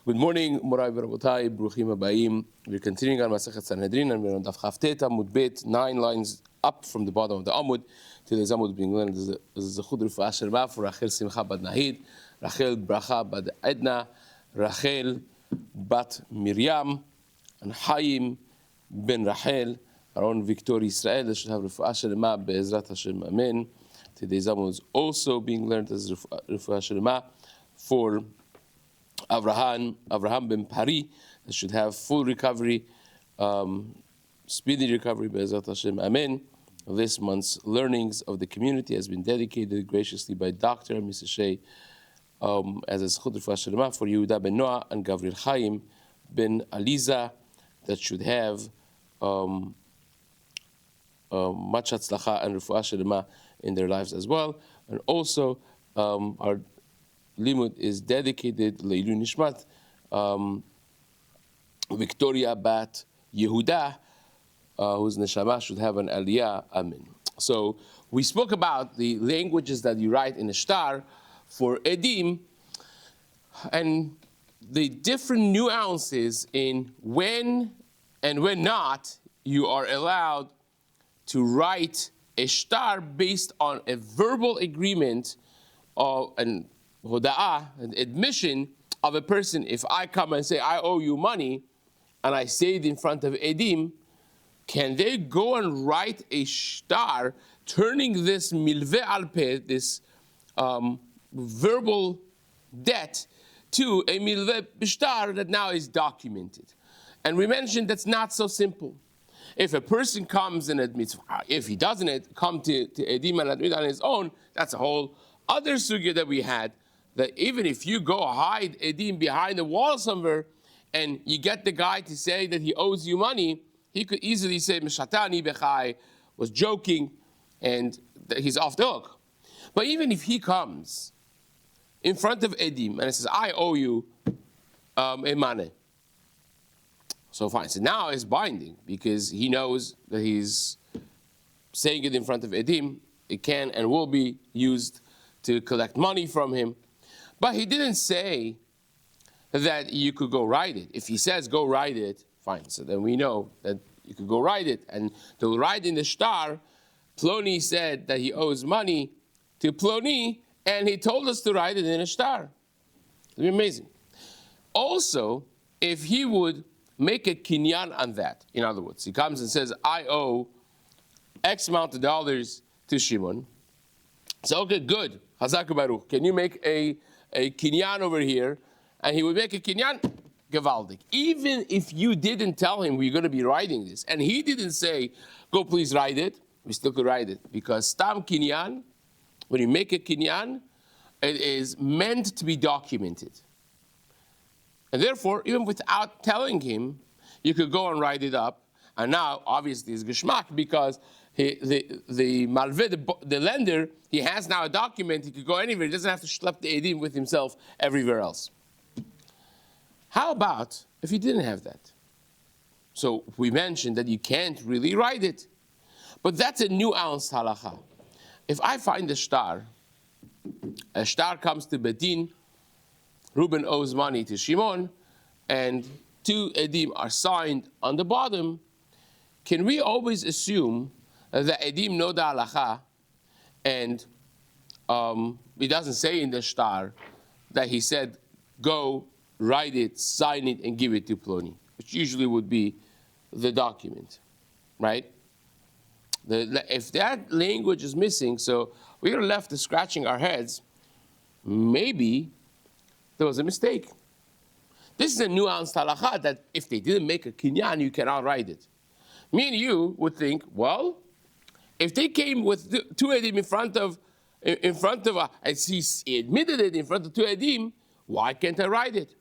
Good morning, Morai V'Rabotai, Bruchim Habayim. We're continuing on Masechet Sanhedrin, and we're on Daf Chavtet, Amud Bet, 9 lines up from the bottom of the Amud. Today's Amud being learned is a Zechud Refuah Shelma for Rachel Simcha Bad Nahid, Rachel Bracha Bad Edna, Rachel Bat Miriam, and Chaim Ben Rachel, our own Victor Yisraeli. They should have Refuah Shelma Be'ezrat Hashem, Amen. Today's Amud is also being learned as Refuah Shelma for Avraham ben Pari, that should have full recovery, speedy recovery, Be'ezrat Hashem, Amen. This month's learnings of the community has been dedicated graciously by Dr. Masechet as a Zechut Refuah Shelma for Yehuda ben Noah and Gavril Chaim ben Aliza, that should have much Hatzlacha and Refuah Shelma in their lives as well. And also our Limud is dedicated Leilu Nishmat Victoria Bat Yehuda, whose neshama should have an aliyah. Amen. So we spoke about the languages that you write in a shtar for edim, and the different nuances in when and when not you are allowed to write a shtar based on a verbal agreement of an hoda'ah, an admission of a person. If I come and say, I owe you money, and I say it in front of edim, can they go and write a shtar turning this milveh al peh, this verbal debt, to a milveh b'shtar that now is documented? And we mentioned that's not so simple. If a person comes and admits, if he doesn't come to edim and admit on his own, that's a whole other sugya that we had, that even if you go hide edim behind a wall somewhere and you get the guy to say that he owes you money, he could easily say, Meshatani bechai, was joking, and he's off the hook. But even if he comes in front of edim and says, I owe you a money, so fine. So now it's binding because he knows that he's saying it in front of edim. It can and will be used to collect money from him. But he didn't say that you could go write it. If he says go write it, fine. So then we know that you could go write it. And to write in the shtar, Ploni said that he owes money to Ploni, and he told us to write it in a shtar. It'd be amazing. Also, if he would make a kinyan on that, in other words, he comes and says, I owe X amount of dollars to Shimon. So, okay, good. Hazak Baruch. Can you make a kinyan over here? And he would make a kinyan, gevaldik. Even if you didn't tell him we're going to be writing this, and he didn't say, go please write it, we still could write it. Because stam kinyan, when you make a kinyan, it is meant to be documented. And therefore, even without telling him, you could go and write it up. And now, obviously, it's geschmack because the malveh, the lender, he has now a document. He could go anywhere. He doesn't have to schlep the edim with himself everywhere else. How about if he didn't have that? So we mentioned that you can't really write it. But that's a nuanced halacha. If I find a shtar comes to Beit Din, Reuben owes money to Shimon, and 2 edim are signed on the bottom, can we always assume that edim know the halacha, and he doesn't say in the shtar that he said, go, write it, sign it, and give it to Ploni, which usually would be the document, right? If that language is missing, so we are left scratching our heads, maybe there was a mistake. This is a nuanced halacha that if they didn't make a kinyan, you cannot write it. Me and you would think, well, if they came with 2 edim in front of, and he admitted it in front of 2 edim, why can't I write it?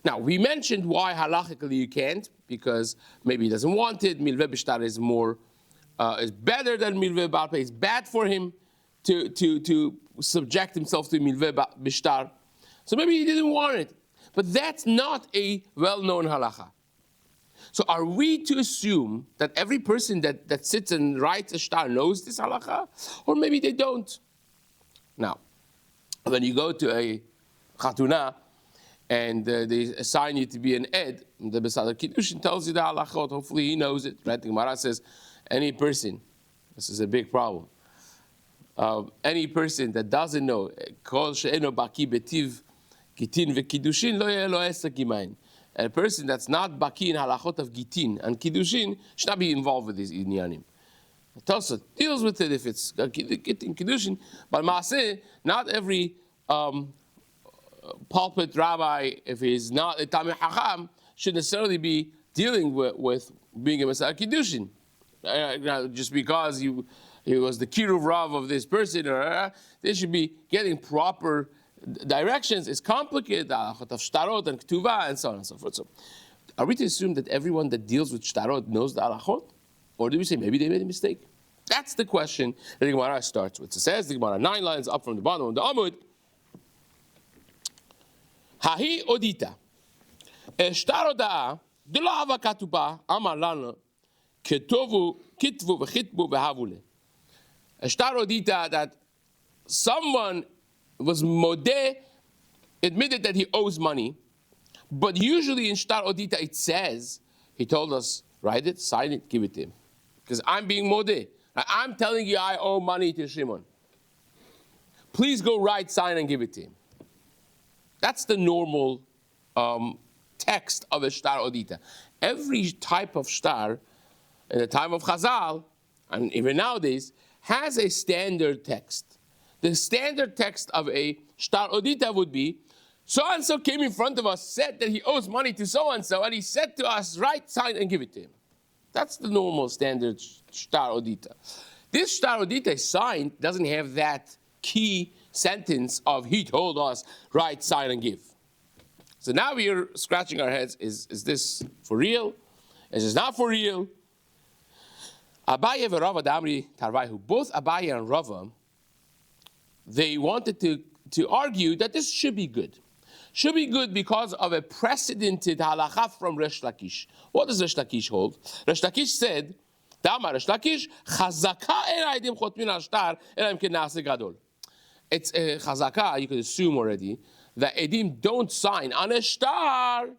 Now, we mentioned why halachically you can't, because maybe he doesn't want it. Milveh b'shtar is better than milveh b'al peh. It's bad for him to subject himself to milveh b'shtar. So maybe he didn't want it. But that's not a well-known halacha. So are we to assume that every person that sits and writes a shtar knows this halacha? Or maybe they don't. Now, when you go to a chatuna and they assign you to be an ed, the Besad Kiddushin tells you the halachot. Hopefully he knows it. Right? The Gemara says, any person, this is a big problem. Any person that doesn't know, kol she'eno baki betiv gitin vekiddushin lo yeh lo esek imayin. A person that's not baki in halachot of gitin and kiddushin should not be involved with these inyanim. Tosa deals with it if it's gitin kiddushin, but maaseh, not every pulpit rabbi, if he's not a Tamil Chacham, should necessarily be dealing with being a Masechet Kiddushin. Just because he was the Kiruv Rav of this person, they should be getting proper directions. It's complicated, of shtarot and ketuvah and so on and so forth. So, are we to assume that everyone that deals with shtarot knows the halachot? Or do we say maybe they made a mistake? That's the question that the Gemara starts with. It says the Gemara 9 lines up from the bottom of the Amud. Hahi odita. Shtar oda'a delo hava katuba amar lana ketovu kitvu v'chitbu v'havule. A shtar odita that someone was modeh, admitted that he owes money, but usually in shtar odita it says, he told us, write it, sign it, give it to him. Because I'm being modeh. I'm telling you I owe money to Shimon. Please go write, sign, and give it to him. That's the normal text of a shtar odita. Every type of shtar, in the time of Chazal, and even nowadays, has a standard text. The standard text of a shtar odita would be, so-and-so came in front of us, said that he owes money to so-and-so, and he said to us, write, sign, and give it to him. That's the normal standard shtar odita. This shtar odita signed doesn't have that key sentence of he told us, write, sign, and give. So now we are scratching our heads, is this for real? Is this not for real? Abaye and Rava Damri Tarvaihu, both Abaye and Rava, they wanted to argue that this should be good. Should be good because of a precedented halacha from Resh Lakish. What does Resh Lakish hold? Resh Lakish said, Damar Resh Lakish, Chazaka en ha'edim chotmin al shtar, elam ken na'aseh gadol. It's a chazaka, you could assume already, that edim don't sign on a shtar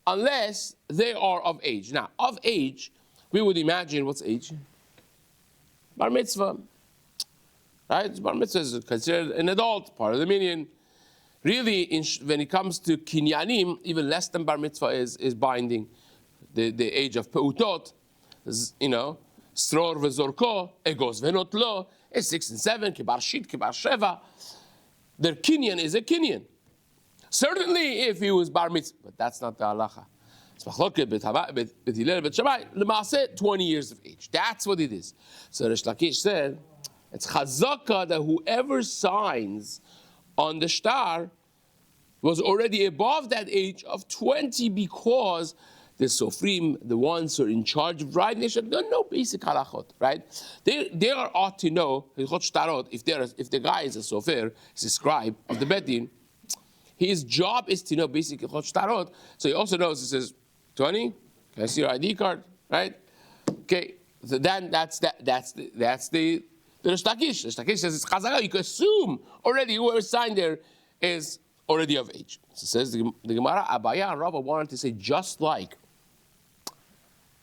unless they are of age. Now, of age, we would imagine, what's age? Bar mitzvah. Right? Bar mitzvah is considered an adult, part of the minyan. Really, when it comes to kinyanim, even less than bar mitzvah is binding. The age of peutot, stror vezorko, egos venot lo, is 6 and 7, kibar shit, kibar sheva. Their kinyan is a kinyan. Certainly if he was bar mitzvah, but that's not the halacha. It's machloket bet Hillel bet Shammai, l'maaseh 20 years of age. That's what it is. So Resh Lakish said, it's chazaka that whoever signs on the shtar was already above that age of 20 because the sofrim, the ones who are in charge of writing, they should know basic halachot, right? They are ought to know if the guy is a sofer, is a scribe of the Beit Din, his job is to know basic shtarot. So he also knows. He says, 20. Can I see your ID card? Right? Okay. So then that's the Resh Lakish. Resh Lakish says it's chazaka. You can assume already whoever signed there is already of age. So it says the Gemara, Abaya and Rava wanted to say just like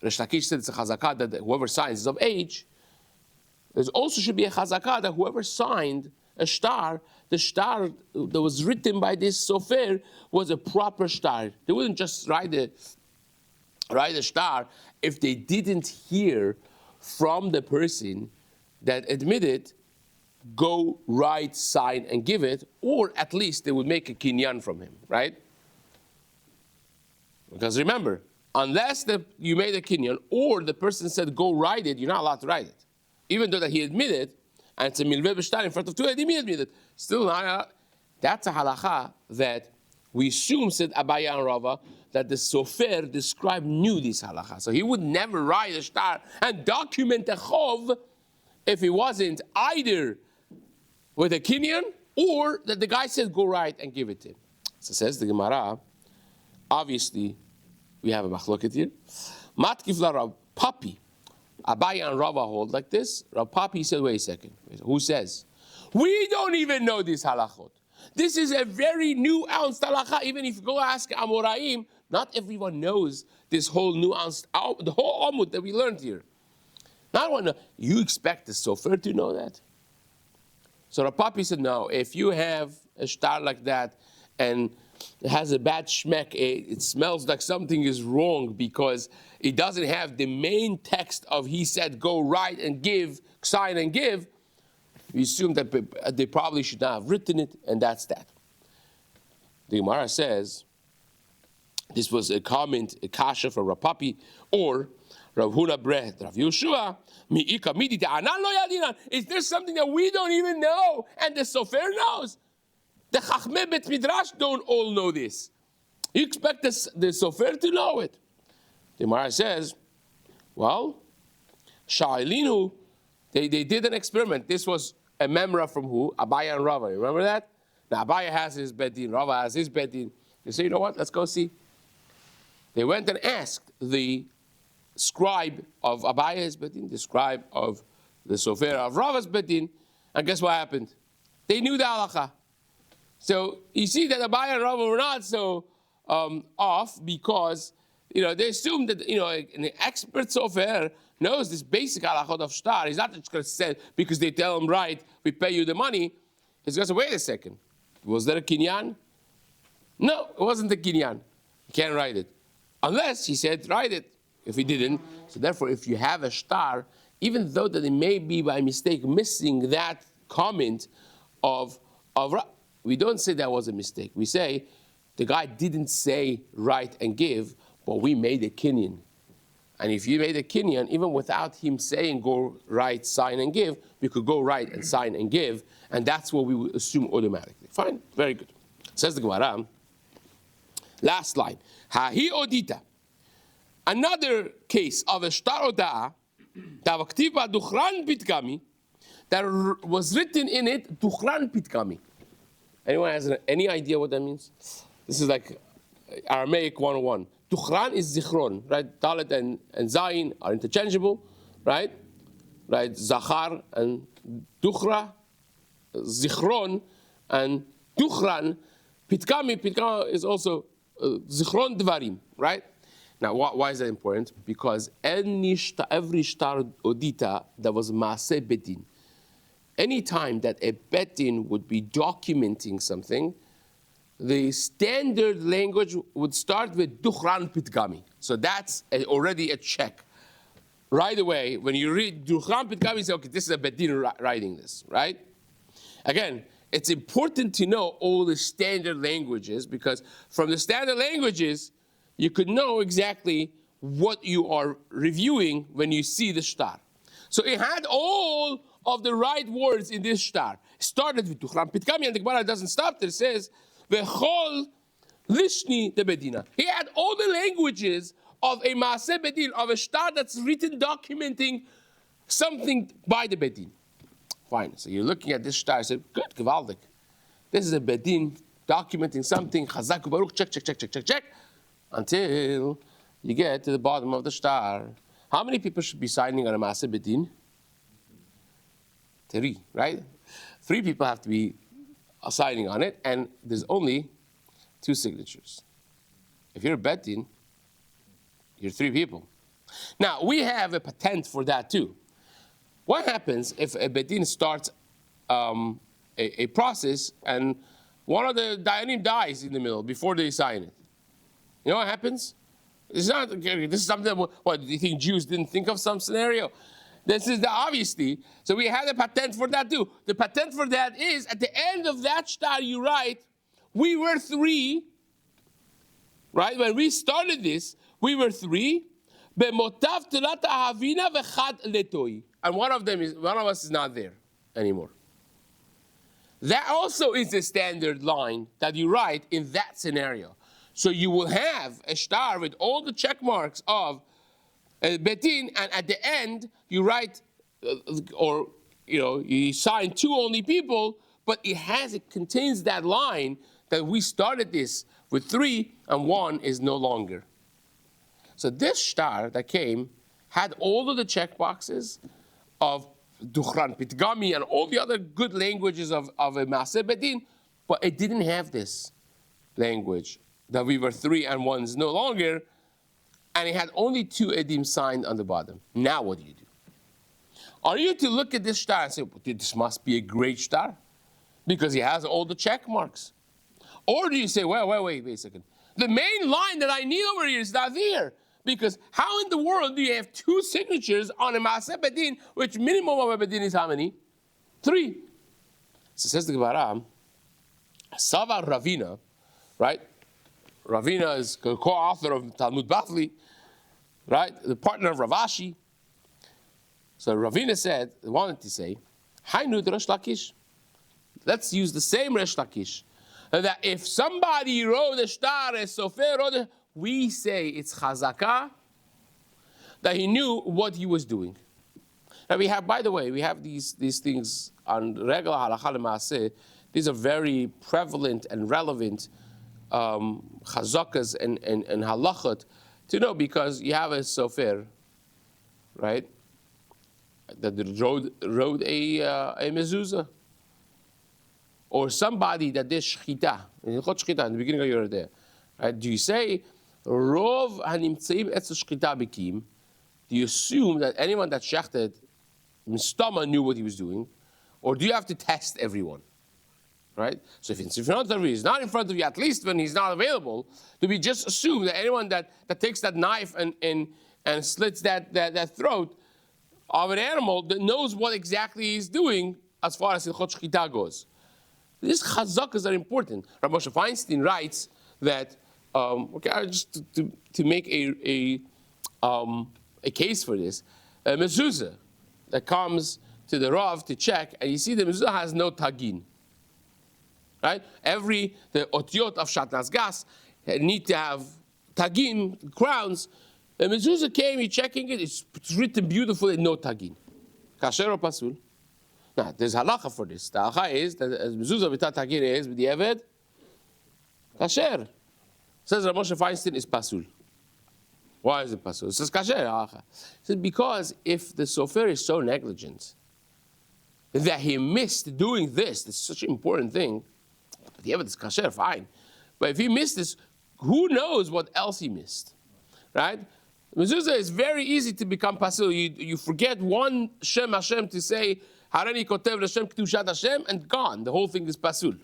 Resh Lakish said it's a chazakah that whoever signs is of age. There also should be a chazakah that whoever signed a shtar, the shtar that was written by this sofer was a proper shtar. They wouldn't just write a shtar if they didn't hear from the person that admitted, go write, sign, and give it, or at least they would make a kinyan from him, right? Because remember, unless you made a kinyan, or the person said, go write it, you're not allowed to write it. Even though that he admitted, and it's a milveh b'shtar in front of two edim, he admitted. Still, that's a halacha that we assume, said Abaya and Rava, that the sofer, the scribe, knew this halacha. So he would never write a shtar and document a chov if he wasn't either with a kinyan or that the guy said, go write and give it to him. So says the Gemara, obviously, we have a machloket here. Matkif la Rav Papi. Abaya and Rava hold like this. Rav Papi said, wait a second. Who says? We don't even know this halachot. This is a very nuanced halacha. Even if you go ask Amoraim, not everyone knows this whole nuanced, the whole Amud that we learned here. Not one. You expect the sofer to know that? So the Papi said, no, if you have a star like that and it has a bad shmek, it smells like something is wrong because it doesn't have the main text of he said go write and give, sign and give, we assume that they probably should not have written it, and that's that. The Gemara says, this was a comment, a kasha for Rav Papi, or Rav Huna Bret, Rav Yeshua, Mi'ika Midi Ta'anan Lo Yadinan. Is there something that we don't even know, and the Sofer knows? The Chachmei Bet Midrash don't all know this. You expect the Sofer to know it. The Gemara says, well, Sha'ilinu, they did an experiment. This was a memra from who? Abaya and Rava. You remember that? Now Abaya has his Beit Din, Rava has his Beit Din. They say, you know what? Let's go see. They went and asked the scribe of Abaya's Beit Din, the scribe of the Sofer of Rava's Beit Din, and guess what happened? They knew the halacha. So you see that Abaya and Rava were not so off because they assumed that an expert Sofer knows this basic halachot of shtar. He's not just going to say because they tell him right, we pay you the money. He's going to say, wait a second, was there a kinyan? No, it wasn't a kinyan. You can't write it unless he said write it. If he didn't, so therefore, if you have a shtar, even though that it may be by mistake missing that comment of we don't say that was a mistake. We say the guy didn't say write and give, but we made a kinyan. And if you made a kinyan, even without him saying go write, sign and give, we could go write and sign and give, and that's what we would assume automatically. Fine, very good. Says the Gemara. Last line. Hahi odita. Another case of a shtar oda'a davaktiva duchran pitkami that was written in it duchran pitkami. Anyone has any idea what that means? This is like Aramaic 101. Duchran is zichron, right? Dalet and zayin are interchangeable, right? Right? Zachar and duchra, zichron and duchran. Pitkami is also zichron dvarim, right? Now, why is that important? Because every shtar odita that was maaseh Beit Din, any time that a Beit Din would be documenting something, the standard language would start with duchran pitgami. So that's already a check. Right away, when you read duchran pitgami, you say, okay, this is a Beit Din writing this, right? Again, it's important to know all the standard languages because from the standard languages, you could know exactly what you are reviewing when you see the shtar. So it had all of the right words in this shtar. It started with duchran pitgami, and the Gemara doesn't stop there. It says, V'chol lishni de bedina. He had all the languages of a maaseh Beit Din, of a shtar that's written documenting something by the Beit Din. Fine. So you're looking at this shtar. I said, good, gewaldig. This is a Beit Din documenting something. Chazak u'baruch. Check. Until you get to the bottom of the shtar. How many people should be signing on a maaseh Beit Din? 3, right? 3 people have to be signing on it, and there's only 2 signatures. If you're a Beit Din, you're 3 people. Now, we have a patent for that too. What happens if a Beit Din starts a process and one of the dayanim dies in the middle before they sign it? You know what happens? This is something, what, do you think Jews didn't think of some scenario? This is obviously, so we had a patent for that too. The patent for that is, at the end of that shtar you write, we were 3, right? When we started this, we were 3, bemotav telat ahavina v'chad letoi. And one of us is not there anymore. That also is the standard line that you write in that scenario. So you will have a shtar with all the check marks of Beit Din, and at the end you write, you sign 2 only people, but it contains that line that we started this with 3 and 1 is no longer. So this shtar that came had all of the check boxes of duchran pitgami and all the other good languages of a maaseh Beit Din, But it didn't have this language that we were 3 and 1 is no longer, and it had only 2 edim signed on the bottom. Now what do you do? Are you to look at this star and say, this must be a great star because he has all the check marks? Or do you say, wait a second. The main line that I need over here is not there. Because how in the world do you have 2 signatures on a Masechet Din, which minimum of a Beit Din is how many? 3. So says the Gemara, Sava Ravina, right? Ravina is the co-author of Talmud Bavli, right? The partner of Ravashi. So Ravina wanted to say, Hainu Resh Lakish. Let's use the same Resh Lakish. That if somebody wrote a star, a sofer wrote a, we say it's chazakah, that he knew what he was doing. And we have, by the way, we have these things on regular halakha l'maaseh. These are very prevalent and relevant chazakas and halachot to know, because you have a sofer, right, that wrote a mezuzah, or somebody that did shchita, in the beginning of your day. Right? Do you say rov hanimtzeim etz shchita bikim? Do you assume that anyone that shechted mistama knew what he was doing, or do you have to test everyone? Right? So if it's in front of you, he's not in front of you, at least when he's not available, do we just assume that anyone that takes that knife and slits that throat of an animal that knows what exactly he's doing as far as Hilchot Shchita goes? These chazakas are important. Rabbi Moshe Feinstein writes that, just to make a case for this, a mezuzah that comes to the Rav to check, and you see the mezuzah has no tagin. Right? The otiot of Shatnas Gas need to have tagin, crowns. The mezuzah came, he's checking it, it's written beautifully, no tagin. Kasher or pasul? Now, there's halacha for this. The halacha is that as mezuzah without tagin is, with the eved, kasher. Says Rabbi Moshe Feinstein is pasul. Why is it pasul? It says kasher halacha. It says because if the sofer is so negligent that he missed doing this is such an important thing, but the eved is kasher, fine. But if he missed this, who knows what else he missed, right? Mezuzah is very easy to become pasul. You forget one Shem Hashem to say, Harani kotev Hashem kedushat Hashem, and gone. The whole thing is pasul.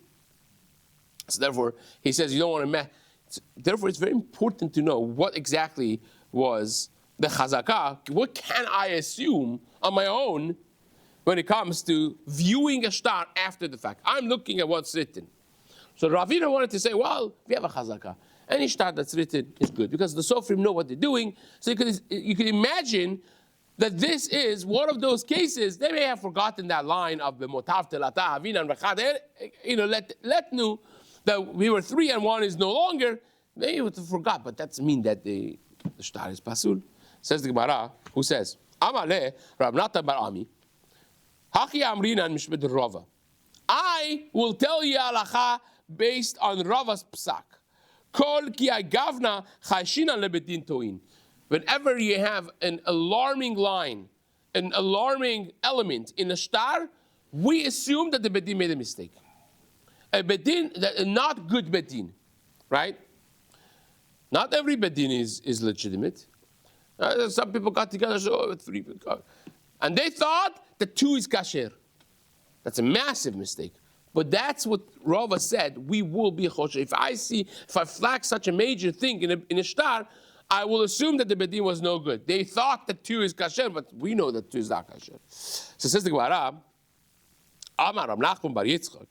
So therefore, he says you don't want to. Therefore, it's very important to know what exactly was the chazakah. What can I assume on my own when it comes to viewing a star after the fact? I'm looking at what's written. So Ravina wanted to say, well, we have a chazakah. Any star that's written is good because the Sofrim know what they're doing. So you can imagine that this is one of those cases. They may have forgotten that line of the Motav Telata Avina and Rechader. Let nu that we were 3 and 1 is no longer. They would have forgot, but that doesn't mean that the star is pasul. Says the Gemara, who says, Amale Rav Natan bar Ami, Haki Amrina and Mishmed Rava. I will tell you halacha based on Rava's psak. Kol ki agavna chayshina lebeit din toin. Whenever you have an alarming line, an alarming element in a star, we assume that the Beit Din made a mistake. A Beit Din, a not good Beit Din, right? Not every Beit Din is legitimate. Some people got together, so 3 people, and they thought that 2 is kasher. That's a massive mistake. But that's what Rava said. We will be chosher. If I flag such a major thing in a star, I will assume that the Beit Din was no good. They thought that 2 is kasher, but we know that 2 is not kasher. So says the Gemara, Amar Rav Nachman bar Yitzchak,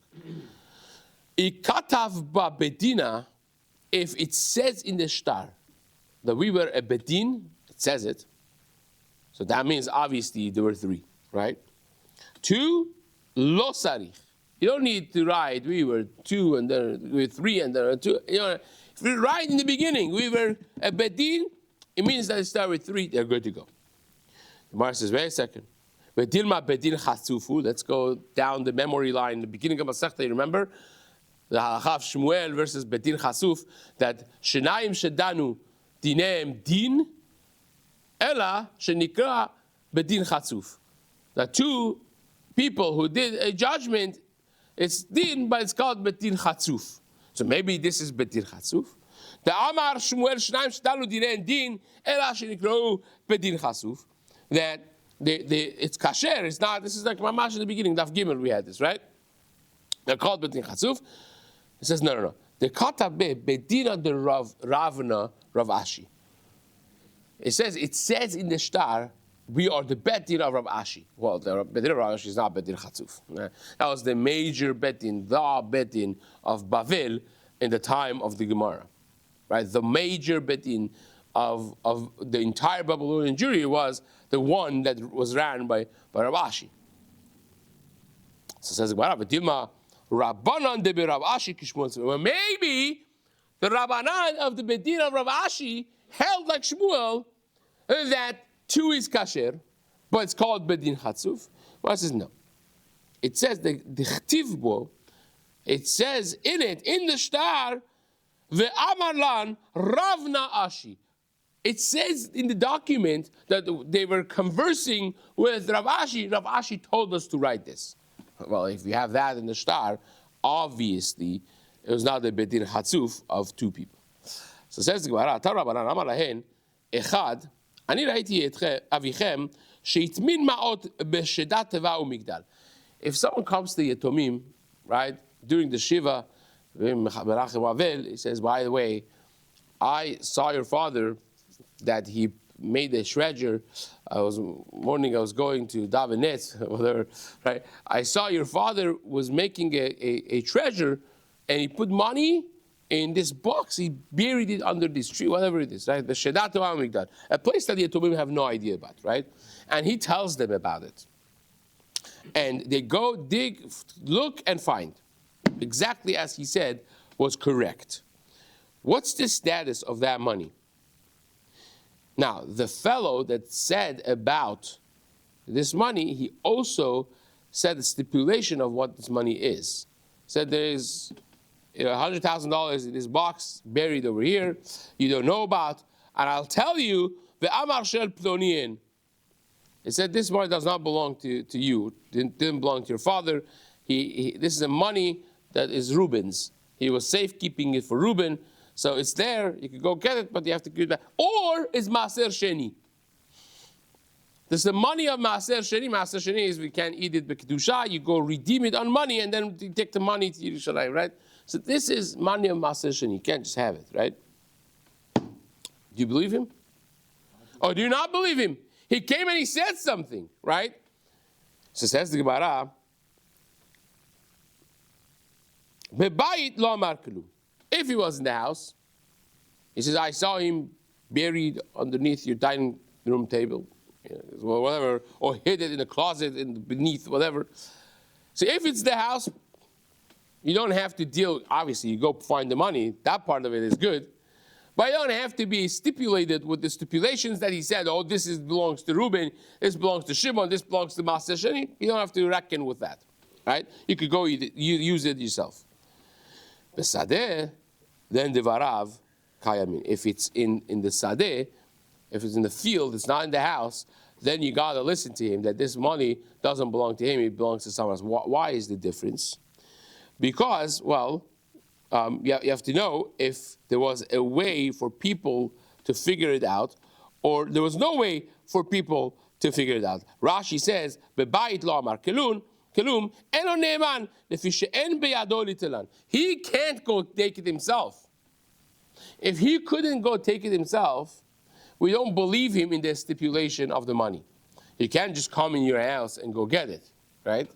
Ikatav ba Beit Dina, if it says in the star that we were a Beit Din, it says it. So that means obviously there were 3, right? 2, lo sarich. You don't need to write, we were 2 and then we were 3 and then 2. If we write in the beginning, we were a Beit Din, it means that it started with 3, they're good to go. The Gemara says, wait a second. Beit Din chasufu. Let's go down the memory line, the beginning of Masechet, you remember? The halacha of Shmuel versus Beit Din chasuf, that Shenayim shedanu dineim din, ela shenikra Beit Din chasuf. That 2 people who did a judgment, It's din, but it's called Beit Din Chatzuf. So maybe this is Beit Din Chatzuf. The Amar Shmuel Shnaim Shtalu Diren Din Ela Shenikro Beit Din Chatzuf. That it's kasher. It's not. This is like Mamash at the beginning. Daf Gimel we had this, right? They're called Beit Din Chatzuf. It says no. The Katabe Beit Din de Ravna Rav Ashi. It says in the star, we are the Beit Din of Rav Ashi. Well, the Beit Din of Rav Ashi is not Beit Din Chatzuf. That was the major Beit Din, the Beit Din of Bavel in the time of the Gemara. Right? The major Beit Din of the entire Babylonian Jewry was the one that was ran by Rav Ashi. So it says the Gemara, V'tilma Rabbanan de Rav Ashi Kishmuel. Well, maybe the Rabbanan of the Beit Din of Rav Ashi held like Shmuel that 2 is kasher, but it's called Beit Din Chatzuf. Well, it says no. It says the Chtivbo, it says in the star, Ve'amar lan Ravna Ashi. It says in the document that they were conversing with Rav Ashi. Rav Ashi told us to write this. Well, if you have that in the star, obviously it was not the Beit Din Chatzuf of 2 people. So says the Gemara, Tar Rabbanan Amar lahen, Echad, Ani raiti avichem sheitmin ma'ot b'shedat teva u'migdal. If someone comes to Yatomim, right, during the Shiva, he says, by the way, I saw your father that he made a treasure. Morning I was going to Davenet, whatever, right? I saw your father was making a treasure, and he put money in this box. He buried it under this tree, whatever it is, right? The Shedat Migdal, a place that the Yatomim have no idea about, right? And he tells them about it. And they go dig, look, and find. Exactly as he said was correct. What's the status of that money? Now, the fellow that said about this money, he also said the stipulation of what this money is. Said there is $100,000 in this box buried over here, you don't know about, and I'll tell you, the Amar Shel Plonien. It said this money does not belong to you, didn't belong to your father. This is a money that is Reuben's. He was safekeeping it for Reuben, so it's there. You can go get it, but you have to give it back. Or it's Maaser Sheni. This is the money of Maaser Sheni. Maaser Sheni is we can't eat it b'kedusha. You go redeem it on money, and then you take the money to Yerushalayim, right? So this is money of Maaser Sheni. You can't just have it, right? Do you believe him? Or do you not believe him? He came and he said something, right? So says the Gemara, Bebayit lo amar kelum. If he was in the house, he says, I saw him buried underneath your dining room table, whatever, or hid it in a closet beneath, whatever. So if it's the house, you don't have to deal, obviously, you go find the money, that part of it is good, but you don't have to be stipulated with the stipulations that he said, oh, this belongs to Reuben, this belongs to Shimon, this belongs to Maaser Sheni. You don't have to reckon with that, right? You could go use it yourself. Besadeh, then the Varav Kayamin. If it's in the Sadeh, if it's in the field, it's not in the house, then you got to listen to him that this money doesn't belong to him, it belongs to someone else. Why is the difference? Because, well, you have to know if there was a way for people to figure it out, or there was no way for people to figure it out. Rashi says, Bebayit lo amar kelum, eno ne'eman, lefi she'en beyado litelan. He can't go take it himself. If he couldn't go take it himself, we don't believe him in the stipulation of the money. He can't just come in your house and go get it, right?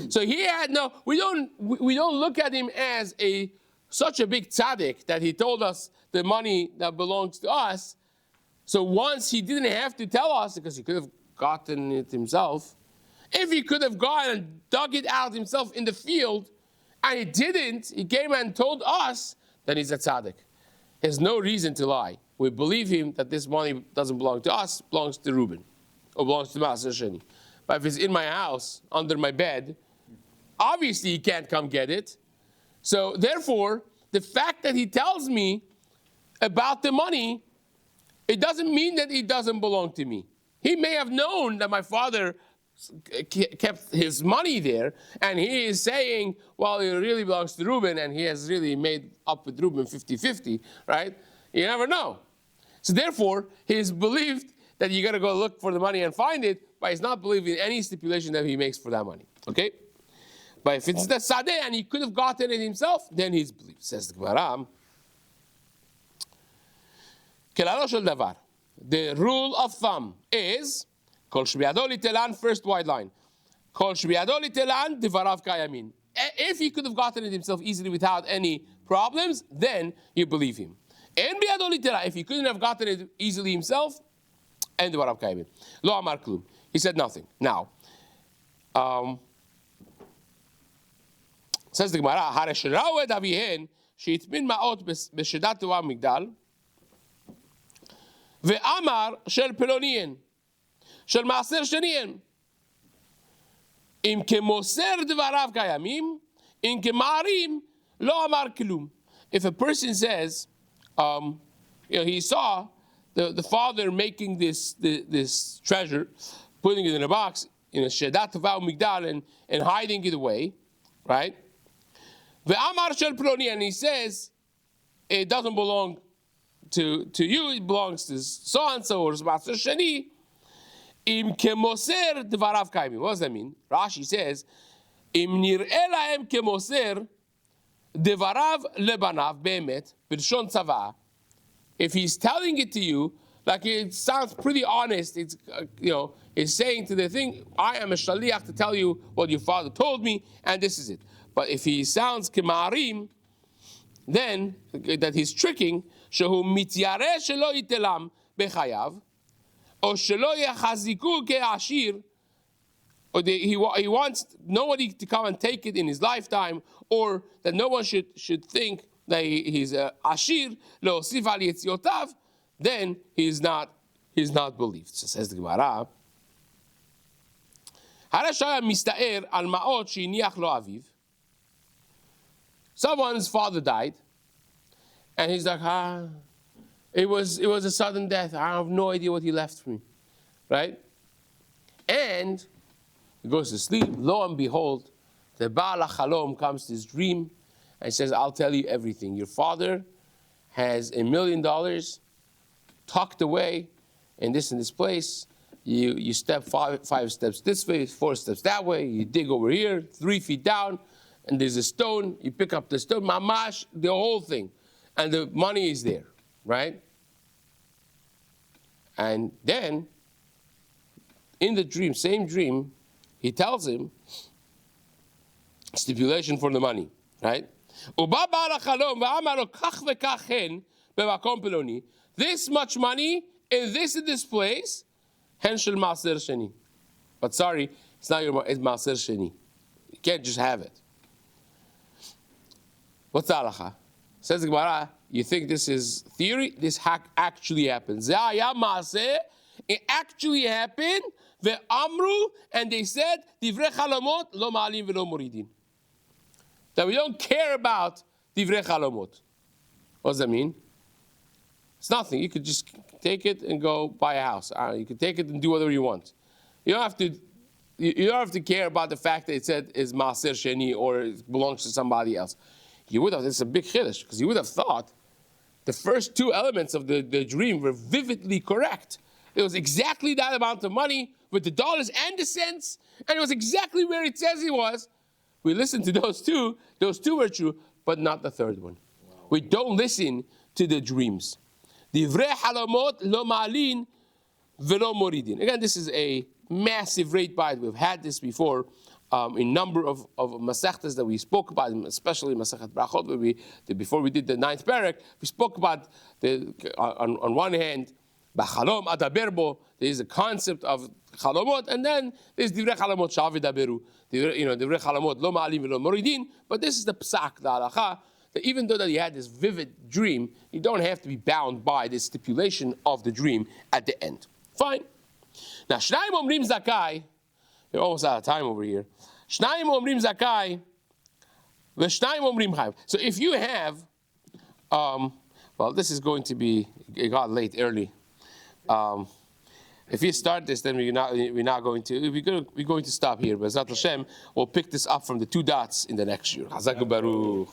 So he had no. We don't look at him as such a big tzaddik that he told us the money that belongs to us. So once he didn't have to tell us because he could have gotten it himself. If he could have gone and dug it out himself in the field, and he didn't, he came and told us, then he's a tzaddik. He has no reason to lie. We believe him that this money doesn't belong to us, belongs to Reuben, or belongs to Maaser Sheni. But if it's in my house, under my bed, obviously he can't come get it. So therefore, the fact that he tells me about the money, it doesn't mean that it doesn't belong to me. He may have known that my father kept his money there, and he is saying, well, it really belongs to Reuben, and he has really made up with Reuben 50-50, right? You never know. So therefore, he's believed that you got to go look for the money and find it, but he's not believing any stipulation that he makes for that money, okay? But if it's the sadeh and he could have gotten it himself, then he's believed. Says the Gemara, Kelalo shel davar. The rule of thumb is, Kol shebiyado litelan, first wide line. Kol shebiyado litelan, divarav kayamin. If he could have gotten it himself easily without any problems, then you believe him. En biyado litelan, if he couldn't have gotten it easily himself, and divarav kayamin. Lo amar klum. He said nothing. Now, says the Gemara, Hare sherau et avihen, sheitmin ma'ot beshedat tuva migdal, ואמר של פלוניין, של מעשר שניין. אם כמוסר דבריו קיימים, אם כמערים, לא אמר כלום. If a person says, he saw the father making this treasure, putting it in a box, in a shedat tova umigdal, and hiding it away, right? ואמר של פלוניין, and he says, it doesn't belong to you, it belongs to so-and-so or Masechet Sheni. Im kemoser dvarav kaimim. What does that mean? Rashi says, Im nir'eh lahem kemoser dvarav lebanav be'emet b'lshon tzava. If he's telling it to you, like it sounds pretty honest, it's it's saying to the thing, I am a shaliach to tell you what your father told me, and this is it. But if he sounds kemarim, then that he's tricking, שהוא מתיירא שלא יתלם בחייו, או שלא יחזיקו כעשיר, or he wants nobody to come and take it in his lifetime, or that no one should think that he's ashir, להוסיף על יציאותיו, then he's not believed. So says the Gemara, הרי שהיה מסתער על מעות שהניח לו אביו. Someone's father died, and he's like, it was a sudden death. I have no idea what he left me, right? And he goes to sleep. Lo and behold, the Baal HaChalom comes to his dream and says, I'll tell you everything. Your father has $1 million tucked away in this place. You step five steps this way, 4 steps that way. You dig over here, 3 feet down, and there's a stone. You pick up the stone, mamash, the whole thing. And the money is there, right? And then, in the dream, same dream, he tells him, stipulation for the money, right? This much money in this place, henshel maser sheni. But sorry, it's not it's maser sheni. You can't just have it. What's the halacha? Says the Gemara, you think this is theory? This actually happened. It actually happened. Ve'amru, and they said, divrei chalamot lo ma'alim ve'lo moridin. That we don't care about divrei chalamot. What does that mean? It's nothing. You could just take it and go buy a house. You could take it and do whatever you want. You don't have to. You don't have to care about the fact that it said is maser sheni or it belongs to somebody else. You would have, this is a big chiddush, because you would have thought the first 2 elements of the dream were vividly correct. It was exactly that amount of money with the dollars and the cents, and it was exactly where it says it was. We listened to those two were true, but not the third one. Wow. We don't listen to the dreams. Divrei halamot lo ma'alin velo moridin. Again, this is a massive rate bite. We've had this before. In number of masechtas that we spoke about, especially Masechet Brachot, before we did the 9th parak, we spoke about on one hand, b'chalom adaberbo, there is a concept of chalomot, and then there's divrei chalamot shavi daberu, divrei chalamot lo ma'alim v'lo moridin. But this is the psak, the halacha, that even though that you had this vivid dream, you don't have to be bound by the stipulation of the dream at the end. Fine. Now, shnayim omrim zakai. We're almost out of time over here. Shnayim omrim zakai, v'shnayim omrim chayv. So if you have, well, this is going to be, it got late early. If you start this, then we're not going to. We're going to stop here. But Zat Hashem, we'll pick this up from the 2 dots in the next year. Chazak Baruch.